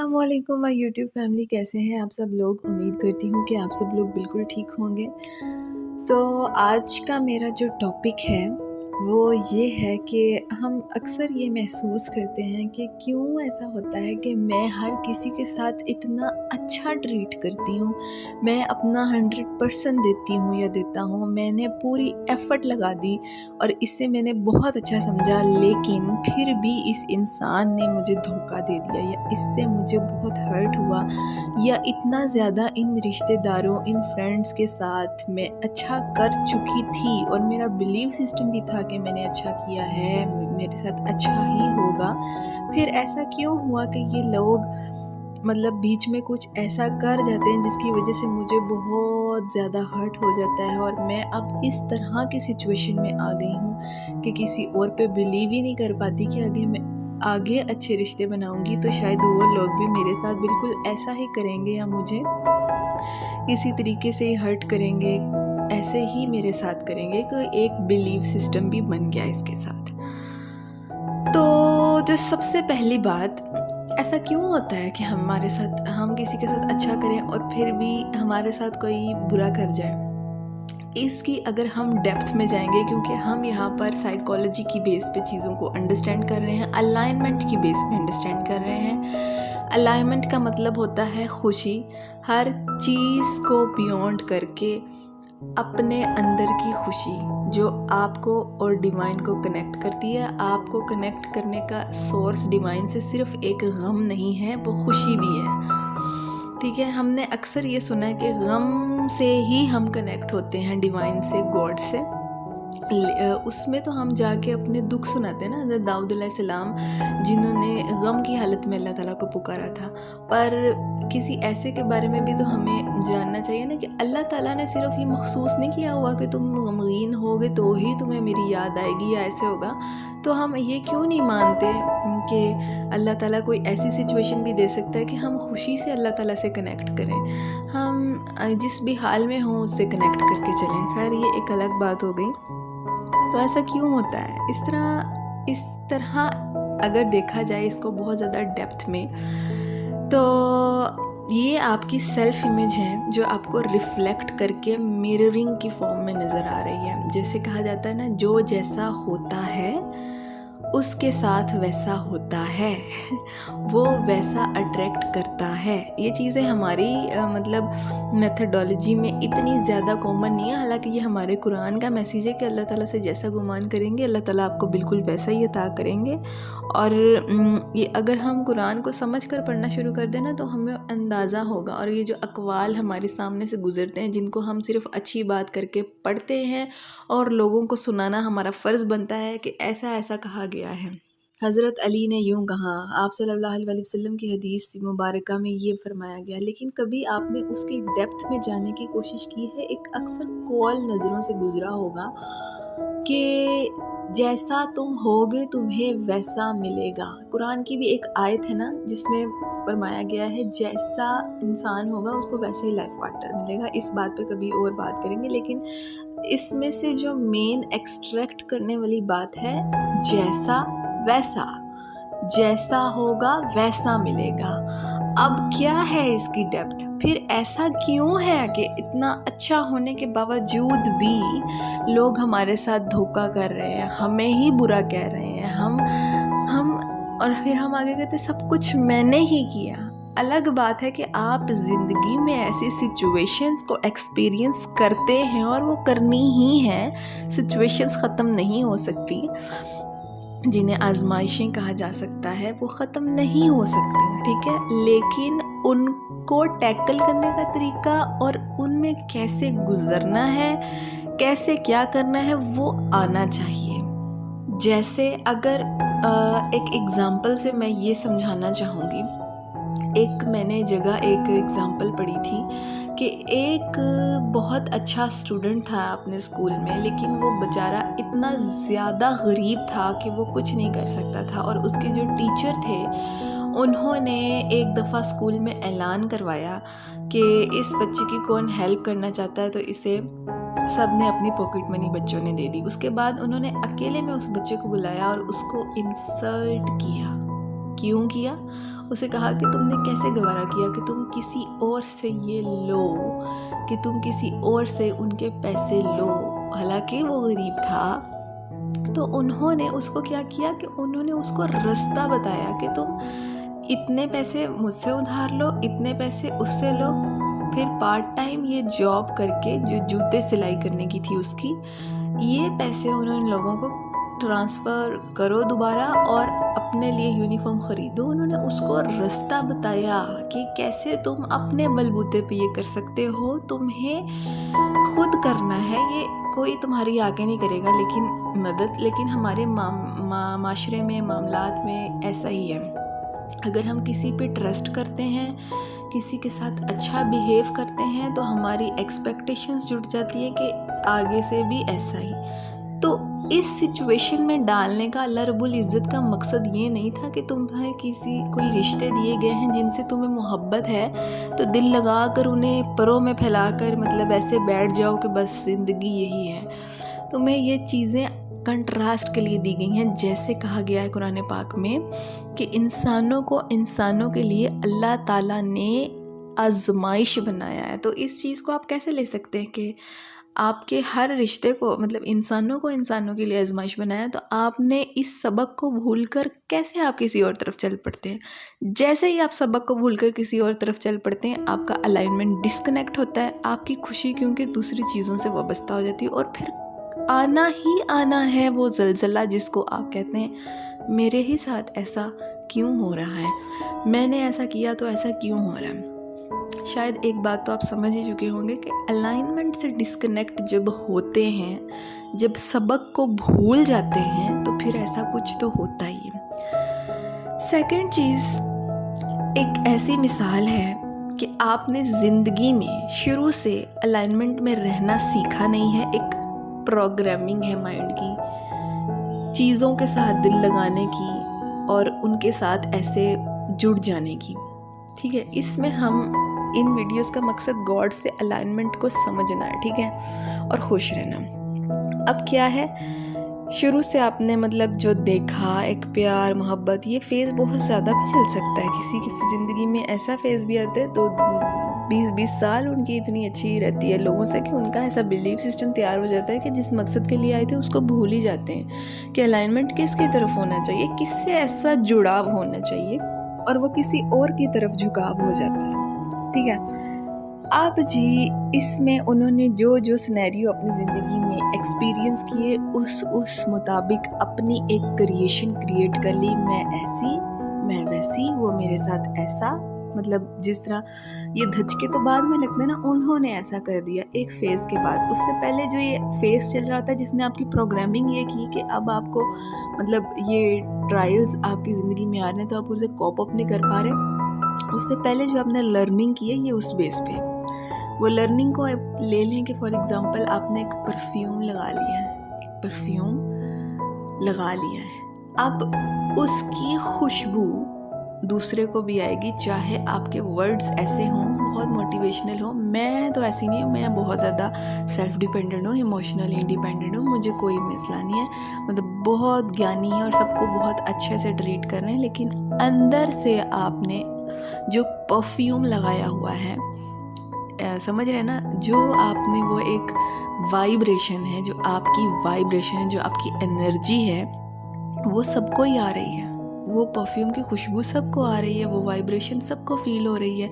अस्सलामुअलैकुम my YouTube family, कैसे हैं आप सब लोग। उम्मीद करती हूँ कि आप सब लोग बिल्कुल ठीक होंगे। तो आज का मेरा जो टॉपिक है वो ये है कि हम अक्सर ये महसूस करते हैं कि क्यों ऐसा होता है कि मैं हर किसी के साथ इतना अच्छा ट्रीट करती हूँ, मैं अपना 100% देती हूँ या देता हूँ, मैंने पूरी एफ़र्ट लगा दी और इसे मैंने बहुत अच्छा समझा, लेकिन फिर भी इस इंसान ने मुझे धोखा दे दिया या इससे मुझे बहुत हर्ट हुआ, या इतना ज़्यादा इन रिश्तेदारों, इन फ्रेंड्स के साथ मैं अच्छा कर चुकी थी और मेरा बिलीव सिस्टम भी था कि मैंने अच्छा किया है, मेरे साथ अच्छा ही होगा। फिर ऐसा क्यों हुआ कि ये लोग मतलब बीच में कुछ ऐसा कर जाते हैं जिसकी वजह से मुझे बहुत ज़्यादा हर्ट हो जाता है और मैं अब इस तरह की सिचुएशन में आ गई हूँ कि किसी और पे बिलीव ही नहीं कर पाती कि आगे अच्छे रिश्ते बनाऊंगी तो शायद वो लोग भी मेरे साथ बिल्कुल ऐसा ही करेंगे या मुझे इसी तरीके से ही हर्ट करेंगे, ऐसे ही मेरे साथ करेंगे। कोई एक बिलीव सिस्टम भी बन गया इसके साथ। तो जो सबसे पहली बात, ऐसा क्यों होता है कि हम किसी के साथ अच्छा करें और फिर भी हमारे साथ कोई बुरा कर जाए। इसकी अगर हम डेप्थ में जाएंगे, क्योंकि हम यहाँ पर साइकोलॉजी की बेस पे चीज़ों को अंडरस्टैंड कर रहे हैं, अलाइनमेंट की बेस पे अंडरस्टैंड कर रहे हैं। अलाइनमेंट का मतलब होता है खुशी, हर चीज़ को बियॉन्ड करके अपने अंदर की खुशी जो आपको और डिवाइन को कनेक्ट करती है। आपको कनेक्ट करने का सोर्स डिवाइन से सिर्फ एक गम नहीं है, वो खुशी भी है। ठीक है, हमने अक्सर ये सुना है कि गम से ही हम कनेक्ट होते हैं डिवाइन से, गॉड से। उसमें तो हम जाके अपने दुख सुनाते हैं ना, हज़रत दाऊद अलैहिस्सलाम जिन्होंने गम की हालत में अल्लाह ताला को पुकारा था। पर किसी ऐसे के बारे में भी तो हमें जानना चाहिए ना कि अल्लाह ताला ने सिर्फ ये मखसूस नहीं किया हुआ कि तुम गमगीन होगे तो ही तुम्हें मेरी याद आएगी या ऐसे होगा। तो हम ये क्यों नहीं मानते कि अल्लाह ताला कोई ऐसी सिचुएशन भी दे सकता है कि हम खुशी से अल्लाह ताला से कनेक्ट करें, हम जिस भी हाल में हों उससे कनेक्ट करके चलें। खैर, ये एक अलग बात हो गई। तो ऐसा क्यों होता है इस तरह अगर देखा जाए इसको बहुत ज़्यादा डेप्थ में, तो ये आपकी सेल्फ इमेज है जो आपको रिफ्लेक्ट करके मिररिंग की फॉर्म में नज़र आ रही है। जैसे कहा जाता है ना, जो जैसा होता है उसके साथ वैसा होता है वो वैसा अट्रैक्ट करता है। ये चीज़ें हमारी मतलब मेथडोलॉजी में इतनी ज़्यादा कॉमन नहीं है। हालांकि ये हमारे कुरान का मैसेज है कि अल्लाह ताला से जैसा गुमान करेंगे अल्लाह ताला आपको बिल्कुल वैसा ही अता करेंगे। और ये अगर हम कुरान को समझ कर पढ़ना शुरू कर देना तो हमें अंदाज़ा होगा। और ये जो अक़वाल हमारे सामने से गुज़रते हैं, जिनको हम सिर्फ अच्छी बात करके पढ़ते हैं और लोगों को सुनाना हमारा फ़र्ज़ बनता है कि ऐसा ऐसा कहा गया है। हज़रत अली ने यूँ कहा, आप सल्लल्लाहु अलैहि वसल्लम की हदीस मुबारका में ये फरमाया गया, लेकिन कभी आपने उसकी डेप्थ में जाने की कोशिश की है। एक अक्सर कॉल नज़रों से गुज़रा होगा कि जैसा तुम होगे तुम्हें वैसा मिलेगा। कुरान की भी एक आयत है ना जिसमें फरमाया गया है जैसा इंसान होगा उसको वैसे ही लाइफ पार्टनर मिलेगा। इस बात पे कभी और बात करेंगे, लेकिन इसमें से जो मेन एक्सट्रैक्ट करने वाली बात है, जैसा वैसा, जैसा होगा वैसा मिलेगा। अब क्या है इसकी डेप्थ? फिर ऐसा क्यों है कि इतना अच्छा होने के बावजूद भी लोग हमारे साथ धोखा कर रहे हैं, हमें ही बुरा कह रहे हैं, हम और फिर हम आगे कहते सब कुछ मैंने ही किया। अलग बात है कि आप ज़िंदगी में ऐसी सिचुएशंस को एक्सपीरियंस करते हैं और वो करनी ही है। सिचुएशंस ख़त्म नहीं हो सकती, जिन्हें आजमाइशें कहा जा सकता है, वो ख़त्म नहीं हो सकती, ठीक है। लेकिन उनको टैकल करने का तरीका और उनमें कैसे गुज़रना है, कैसे क्या करना है, वो आना चाहिए। जैसे अगर एक एग्ज़ाम्पल से मैं ये समझाना चाहूँगी। मैंने एक एग्ज़ाम्पल पढ़ी थी कि एक बहुत अच्छा स्टूडेंट था अपने स्कूल में, लेकिन वो बेचारा इतना ज़्यादा गरीब था कि वो कुछ नहीं कर सकता था। और उसके जो टीचर थे उन्होंने एक दफ़ा स्कूल में ऐलान करवाया कि इस बच्चे की कौन हेल्प करना चाहता है, तो इसे सब ने अपनी पॉकेट मनी बच्चों ने दे दी। उसके बाद उन्होंने अकेले में उस बच्चे को बुलाया और उसको इंसल्ट किया। क्यों किया? उसे कहा कि तुमने कैसे गवारा किया कि तुम किसी और से ये लो, कि तुम किसी और से उनके पैसे लो, हालांकि वो गरीब था। तो उन्होंने उसको क्या किया कि उन्होंने उसको रास्ता बताया कि तुम इतने पैसे मुझसे उधार लो, इतने पैसे उससे लो, फिर पार्ट टाइम ये जॉब करके जो जूते सिलाई करने की थी उसकी, ये पैसे उन्होंने लोगों को ट्रांसफ़र करो दोबारा और अपने लिए यूनिफॉर्म ख़रीदो। उन्होंने उसको रास्ता बताया कि कैसे तुम अपने बलबूते पे ये कर सकते हो, तुम्हें खुद करना है, ये कोई तुम्हारी आगे नहीं करेगा लेकिन मदद। लेकिन हमारे माशरे में, मामलात में ऐसा ही है, अगर हम किसी पे ट्रस्ट करते हैं, किसी के साथ अच्छा बिहेव करते हैं, तो हमारी एक्सपेक्टेशंस जुड़ जाती है कि आगे से भी ऐसा ही। तो इस सिचुएशन में डालने का अल्लाह रब्बुल इज़्ज़त का मकसद ये नहीं था कि तुम्हें कोई रिश्ते दिए गए हैं जिनसे तुम्हें मोहब्बत है तो दिल लगा कर उन्हें परों में फैला कर मतलब ऐसे बैठ जाओ कि बस ज़िंदगी यही है। तुम्हें ये चीज़ें कंट्रास्ट के लिए दी गई हैं। जैसे कहा गया है कुरान पाक में कि इंसानों को इंसानों के लिए अल्लाह ताला ने आजमाइश बनाया है। तो इस चीज़ को आप कैसे ले सकते हैं कि आपके हर रिश्ते को मतलब इंसानों को इंसानों के लिए आजमाइश बनाया, तो आपने इस सबक को भूलकर कैसे आप किसी और तरफ चल पड़ते हैं। जैसे ही आप सबक को भूलकर किसी और तरफ चल पड़ते हैं, आपका अलाइनमेंट डिस्कनेक्ट होता है, आपकी खुशी क्योंकि दूसरी चीज़ों से वाबस्ता हो जाती है और फिर आना ही आना है वो ज़लज़ला जिसको आप कहते हैं मेरे ही साथ ऐसा क्यों हो रहा है, मैंने ऐसा किया तो ऐसा क्यों हो रहा है। शायद एक बात तो आप समझ ही चुके होंगे कि अलाइनमेंट से डिस्कनेक्ट जब होते हैं, जब सबक को भूल जाते हैं, तो फिर ऐसा कुछ तो होता ही है। सेकंड चीज़ एक ऐसी मिसाल है कि आपने ज़िंदगी में शुरू से अलाइनमेंट में रहना सीखा नहीं है। एक प्रोग्रामिंग है माइंड की, चीज़ों के साथ दिल लगाने की और उनके साथ ऐसे जुड़ जाने की। ठीक है, इसमें हम इन वीडियोस का मकसद गॉड से अलाइनमेंट को समझना है, ठीक है, और खुश रहना। अब क्या है, शुरू से आपने मतलब जो देखा एक प्यार मोहब्बत, ये फेज़ बहुत ज़्यादा भी चल सकता है। किसी की ज़िंदगी में ऐसा फेज़ भी आता है तो 20-20 साल उनकी इतनी अच्छी रहती है लोगों से कि उनका ऐसा बिलीफ सिस्टम तैयार हो जाता है कि जिस मकसद के लिए आए थे उसको भूल ही जाते हैं कि अलाइनमेंट किसकी तरफ होना चाहिए, किससे ऐसा जुड़ाव होना चाहिए, और वो किसी और की तरफ झुकाव हो जाता है। ठीक है, अब जी इसमें उन्होंने जो जो सिनेरियो अपनी ज़िंदगी में एक्सपीरियंस किए उस मुताबिक अपनी एक क्रिएशन क्रिएट कर ली। मैं ऐसी, मैं वैसी, वो मेरे साथ ऐसा, मतलब जिस तरह ये धचके तो बाद में लगते हैं ना, उन्होंने ऐसा कर दिया एक फ़ेज़ के बाद। उससे पहले जो ये फ़ेज़ चल रहा था जिसने आपकी प्रोग्रामिंग ये की कि अब आपको मतलब ये ट्रायल्स आपकी ज़िंदगी में आ रहे हैं तो आप उसे कॉप अप नहीं कर पा रहे, उससे पहले जो आपने लर्निंग की है ये उस बेस पे, वो लर्निंग को ले लें कि फॉर एग्ज़ाम्पल आपने एक परफ्यूम लगा लिया है, एक परफ्यूम लगा लिया है, अब उसकी खुशबू दूसरे को भी आएगी, चाहे आपके वर्ड्स ऐसे हों, बहुत मोटिवेशनल हो। मैं तो ऐसी नहीं हूँ, मैं बहुत ज़्यादा सेल्फ डिपेंडेंट हूँ, इमोशनली इंडिपेंडेंट हूँ, मुझे कोई मसला नहीं है, मतलब बहुत ज्ञानी है और सबको बहुत अच्छे से ट्रीट कर रहे हैं। लेकिन अंदर से आपने जो परफ्यूम लगाया हुआ है, समझ रहे हैं ना, जो आपने वो एक वाइब्रेशन है, जो आपकी वाइब्रेशन है, जो आपकी एनर्जी है, वो सबको ही आ रही है, वो परफ्यूम की खुशबू सबको आ रही है, वो वाइब्रेशन सबको फील हो रही है।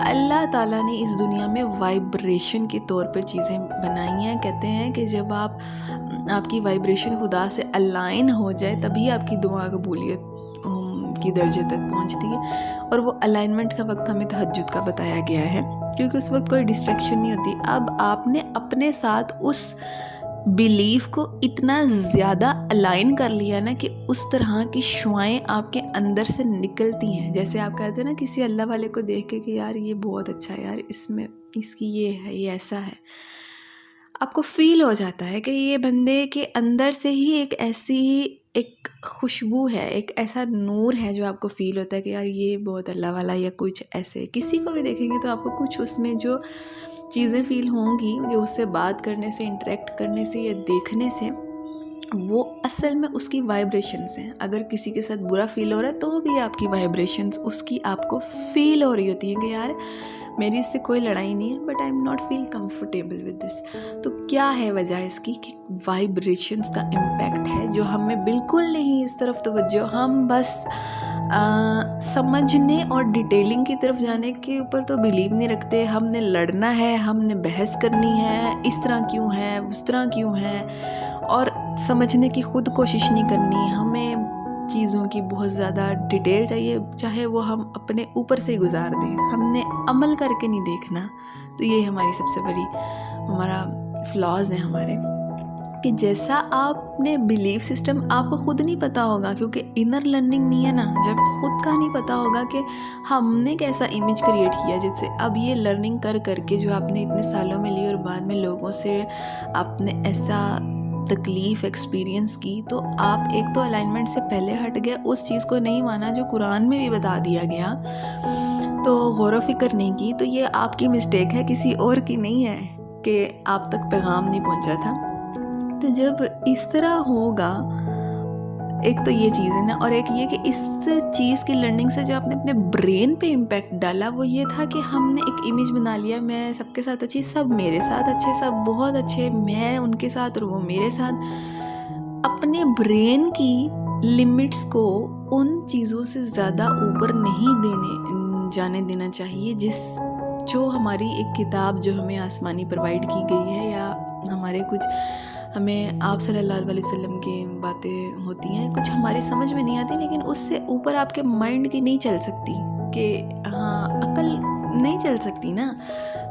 अल्लाह ताला ने इस दुनिया में वाइब्रेशन के तौर पर चीज़ें बनाई हैं। कहते हैं कि जब आपकी वाइब्रेशन खुदा से अलाइन हो जाए तभी आपकी दुआ कबूलियत की दर्जे तक पहुंचती है। और वो अलाइनमेंट का वक्त हमें तहज्जुद का बताया गया है क्योंकि उस वक्त कोई डिस्ट्रैक्शन नहीं होती। अब आपने अपने साथ उस बिलीफ को इतना ज़्यादा अलाइन कर लिया ना कि उस तरह की शुआएं आपके अंदर से निकलती हैं। जैसे आप कहते हैं ना किसी अल्लाह वाले को देख के कि यार ये बहुत अच्छा है, यार इसमें इसकी ये है, ये ऐसा है, आपको फील हो जाता है कि ये बंदे के अंदर से ही एक ऐसी एक खुशबू है, एक ऐसा नूर है जो आपको फ़ील होता है कि यार ये बहुत अल्लाह वाला, या कुछ ऐसे। किसी को भी देखेंगे तो आपको कुछ उसमें जो चीज़ें फ़ील होंगी, जो उससे बात करने से, इंटरेक्ट करने से या देखने से, वो असल में उसकी वाइब्रेशंस हैं। अगर किसी के साथ बुरा फील हो रहा है तो भी आपकी वाइब्रेशंस उसकी आपको फील हो रही होती हैं कि यार मेरी इससे कोई लड़ाई नहीं है, but I am not feel comfortable with this. तो क्या है वजह इसकी कि वाइब्रेशंस का इम्पैक्ट है जो हमें बिल्कुल नहीं इस तरफ तवज्जो, हम बस समझने और डिटेलिंग की तरफ जाने के ऊपर तो बिलीव नहीं रखते। हमने लड़ना है, हमने बहस करनी है, इस तरह क्यों है, उस तरह क्यों है, और समझने की खुद कोशिश नहीं करनी। हमें चीज़ों की बहुत ज़्यादा डिटेल चाहिए, चाहे वो हम अपने ऊपर से ही गुजार दें, हमने अमल करके नहीं देखना। तो ये हमारी सबसे बड़ी हमारा फ्लॉज है हमारे, कि जैसा आपने बिलीफ सिस्टम आपको खुद नहीं पता होगा, क्योंकि इनर लर्निंग नहीं है ना। जब खुद का नहीं पता होगा कि हमने कैसा इमेज क्रिएट किया, जैसे अब ये लर्निंग कर करके जो आपने इतने सालों में ली और बाद में लोगों से आपने ऐसा तकलीफ़ एक्सपीरियंस की, तो आप एक तो अलाइनमेंट से पहले हट गए, उस चीज़ को नहीं माना जो कुरान में भी बता दिया गया, तो गौर व फिक्र नहीं की। तो ये आपकी मिस्टेक है, किसी और की नहीं है कि आप तक पैगाम नहीं पहुंचा था। तो जब इस तरह होगा, एक तो ये चीज़ है ना, और एक ये कि इस चीज़ की लर्निंग से जो आपने अपने ब्रेन पे इम्पैक्ट डाला वो ये था कि हमने एक इमेज बना लिया, मैं सबके साथ अच्छी, सब मेरे साथ अच्छे, सब बहुत अच्छे, मैं उनके साथ और वो मेरे साथ। अपने ब्रेन की लिमिट्स को उन चीज़ों से ज़्यादा ऊपर नहीं जाने देना चाहिए, जो हमारी एक किताब जो हमें आसमानी प्रोवाइड की गई है, या हमारे कुछ हमें आप सल्लल्लाहु अलैहि वसल्लम की बातें होती हैं, कुछ हमारी समझ में नहीं आती, लेकिन उससे ऊपर आपके माइंड की नहीं चल सकती, कि हाँ अकल नहीं चल सकती ना।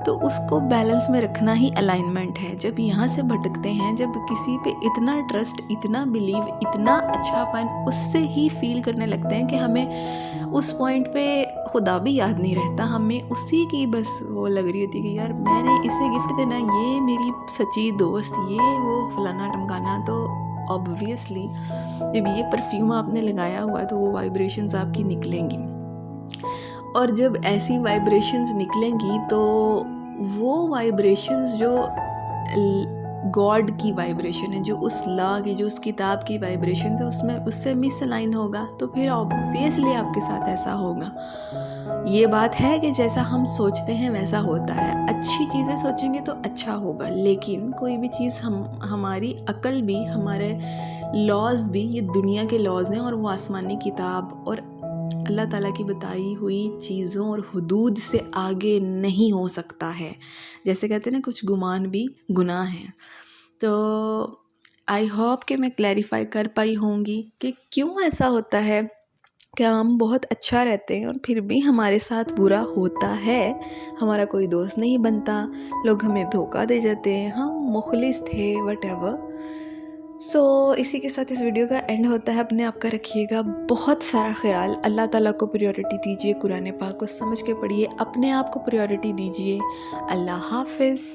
तो उसको बैलेंस में रखना ही अलाइनमेंट है। जब यहाँ से भटकते हैं, जब किसी पे इतना ट्रस्ट, इतना बिलीव, इतना अच्छापन उससे ही फील करने लगते हैं कि हमें उस पॉइंट पे खुदा भी याद नहीं रहता, हमें उसी की बस वो लग रही होती है कि यार मैंने इसे गिफ्ट देना, ये मेरी सच्ची दोस्त, ये वो फलाना टमकाना। तो ऑब्वियसली जब ये परफ्यूम आपने लगाया हुआ तो वो वाइब्रेशंस आपकी निकलेंगी, और जब ऐसी वाइब्रेशंस निकलेंगी तो वो वाइब्रेशंस जो गॉड की वाइब्रेशन है, जो उस लॉ की, जो उस किताब की वाइब्रेशन है, उसमें उससे मिसअलाइन होगा, तो फिर ऑब्वियसली आपके साथ ऐसा होगा। ये बात है कि जैसा हम सोचते हैं वैसा होता है। अच्छी चीज़ें सोचेंगे तो अच्छा होगा, लेकिन कोई भी चीज़ हमारी अकल भी, हमारे लॉज भी, ये दुनिया के लॉज हैं और वो आसमानी किताब और अल्लाह ताला की बताई हुई चीज़ों और हुदूद से आगे नहीं हो सकता है। जैसे कहते हैं ना, कुछ गुमान भी गुनाह है। तो आई होप कि मैं क्लैरिफाई कर पाई होंगी कि क्यों ऐसा होता है कि हम बहुत अच्छा रहते हैं और फिर भी हमारे साथ बुरा होता है, हमारा कोई दोस्त नहीं बनता, लोग हमें धोखा दे जाते हैं, हम मुखलिस थे, व्हाटएवर। सो इसी के साथ इस वीडियो का एंड होता है। अपने आप का रखिएगा बहुत सारा ख्याल, अल्लाह ताला को प्रायोरिटी दीजिए, कुरान पाक को समझ के पढ़िए, अपने आप को प्रायोरिटी दीजिए। अल्लाह हाफिज़।